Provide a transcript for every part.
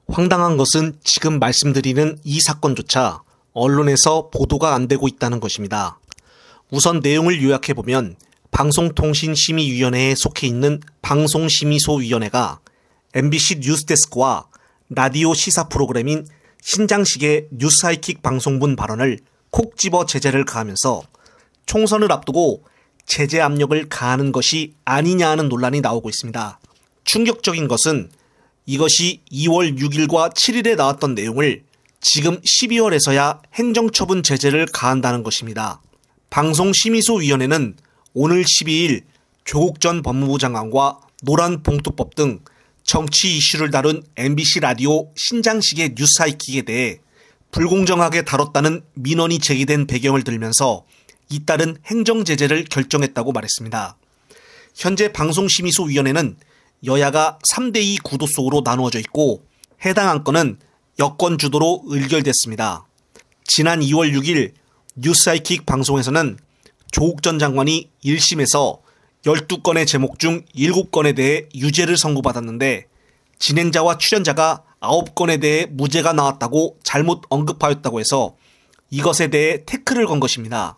황당한 것은 지금 말씀드리는 이 사건조차 언론에서 보도가 안 되고 있다는 것입니다. 우선 내용을 요약해보면 방송통신심의위원회에 속해 있는 방송심의소위원회가 MBC 뉴스데스크와 라디오 시사 프로그램인 신장식의 뉴스하이킥 방송분 발언을 콕 집어 제재를 가하면서 총선을 앞두고 제재 압력을 가하는 것이 아니냐 하는 논란이 나오고 있습니다. 충격적인 것은 이것이 2월 6일과 7일에 나왔던 내용을 지금 12월에서야 행정처분 제재를 가한다는 것입니다. 방송심의소위원회는 오늘 12일 조국 전 법무부 장관과 노란봉투법 등 정치 이슈를 다룬 MBC 라디오 신장식의 뉴스하이킥에 대해 불공정하게 다뤘다는 민원이 제기된 배경을 들면서 잇따른 행정제재를 결정했다고 말했습니다. 현재 방송심의소위원회는 여야가 3대2 구도 속으로 나누어져 있고 해당 안건은 여권 주도로 의결됐습니다. 지난 2월 6일 뉴스하이킥 방송에서는 조국 전 장관이 1심에서 12건의 제목 중 7건에 대해 유죄를 선고받았는데 진행자와 출연자가 9건에 대해 무죄가 나왔다고 잘못 언급하였다고 해서 이것에 대해 태클을 건 것입니다.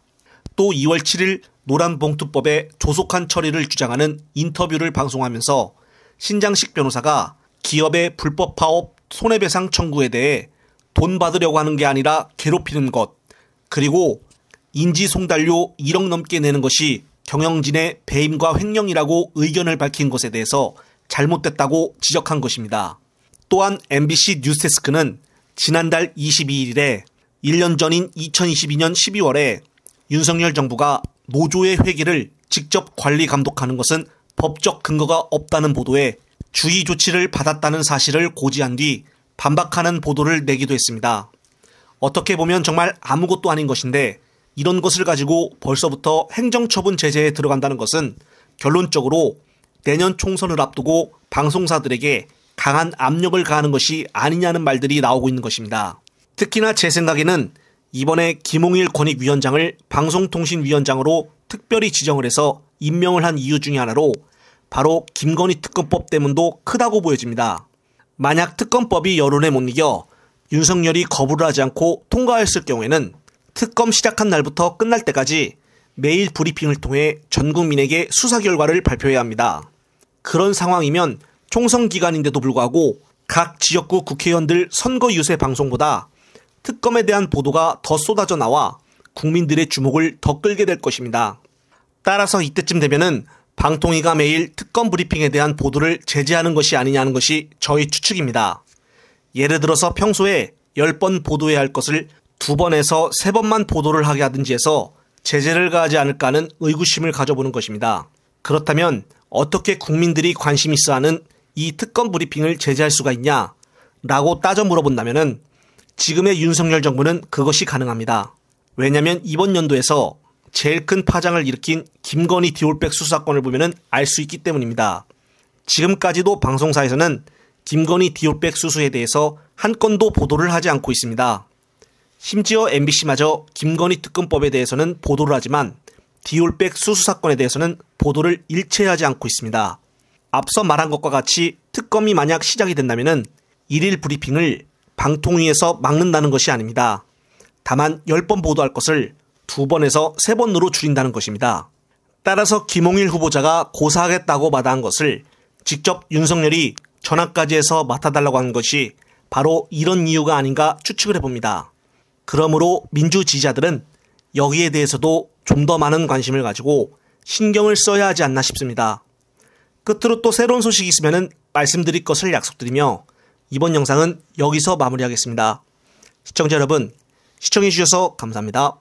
또 2월 7일 노란봉투법의 조속한 처리를 주장하는 인터뷰를 방송하면서 신장식 변호사가 기업의 불법 파업 손해배상 청구에 대해 돈 받으려고 하는 게 아니라 괴롭히는 것, 그리고 인지송달료 1억 넘게 내는 것이 경영진의 배임과 횡령이라고 의견을 밝힌 것에 대해서 잘못됐다고 지적한 것입니다. 또한 MBC 뉴스데스크는 지난달 22일에 1년 전인 2022년 12월에 윤석열 정부가 노조의 회계를 직접 관리 감독하는 것은 법적 근거가 없다는 보도에 주의 조치를 받았다는 사실을 고지한 뒤 반박하는 보도를 내기도 했습니다. 어떻게 보면 정말 아무것도 아닌 것인데 이런 것을 가지고 벌써부터 행정처분 제재에 들어간다는 것은 결론적으로 내년 총선을 앞두고 방송사들에게 강한 압력을 가하는 것이 아니냐는 말들이 나오고 있는 것입니다. 특히나 제 생각에는 이번에 김홍일 권익위원장을 방송통신위원장으로 특별히 지정을 해서 임명을 한 이유 중에 하나로 바로 김건희 특검법 때문도 크다고 보여집니다. 만약 특검법이 여론에 못 이겨 윤석열이 거부를 하지 않고 통과했을 경우에는 특검 시작한 날부터 끝날 때까지 매일 브리핑을 통해 전 국민에게 수사 결과를 발표해야 합니다. 그런 상황이면 총선 기간인데도 불구하고 각 지역구 국회의원들 선거 유세 방송보다 특검에 대한 보도가 더 쏟아져 나와 국민들의 주목을 더 끌게 될 것입니다. 따라서 이때쯤 되면은 방통위가 매일 특검 브리핑에 대한 보도를 제재하는 것이 아니냐는 것이 저희 추측입니다. 예를 들어서 평소에 10번 보도해야 할 것을 2번에서 3번만 보도를 하게 하든지 해서 제재를 가하지 않을까 하는 의구심을 가져보는 것입니다. 그렇다면 어떻게 국민들이 관심 있어하는 이 특검 브리핑을 제재할 수가 있냐? 라고 따져 물어본다면 지금의 윤석열 정부는 그것이 가능합니다. 왜냐하면 이번 연도에서 제일 큰 파장을 일으킨 김건희 디올백 수사건을 보면 알 수 있기 때문입니다. 지금까지도 방송사에서는 김건희 디올백 수수에 대해서 한 건도 보도를 하지 않고 있습니다. 심지어 MBC마저 김건희 특검법에 대해서는 보도를 하지만 디올백 수수 사건에 대해서는 보도를 일체하지 않고 있습니다. 앞서 말한 것과 같이 특검이 만약 시작이 된다면 1일 브리핑을 방통위에서 막는다는 것이 아닙니다. 다만 10번 보도할 것을 2번에서 3번으로 줄인다는 것입니다. 따라서 김홍일 후보자가 고사하겠다고 마다한 것을 직접 윤석열이 전화까지 해서 맡아달라고 한 것이 바로 이런 이유가 아닌가 추측을 해봅니다. 그러므로 민주 지지자들은 여기에 대해서도 좀 더 많은 관심을 가지고 신경을 써야 하지 않나 싶습니다. 끝으로 또 새로운 소식이 있으면 말씀드릴 것을 약속드리며 이번 영상은 여기서 마무리하겠습니다. 시청자 여러분, 시청해주셔서 감사합니다.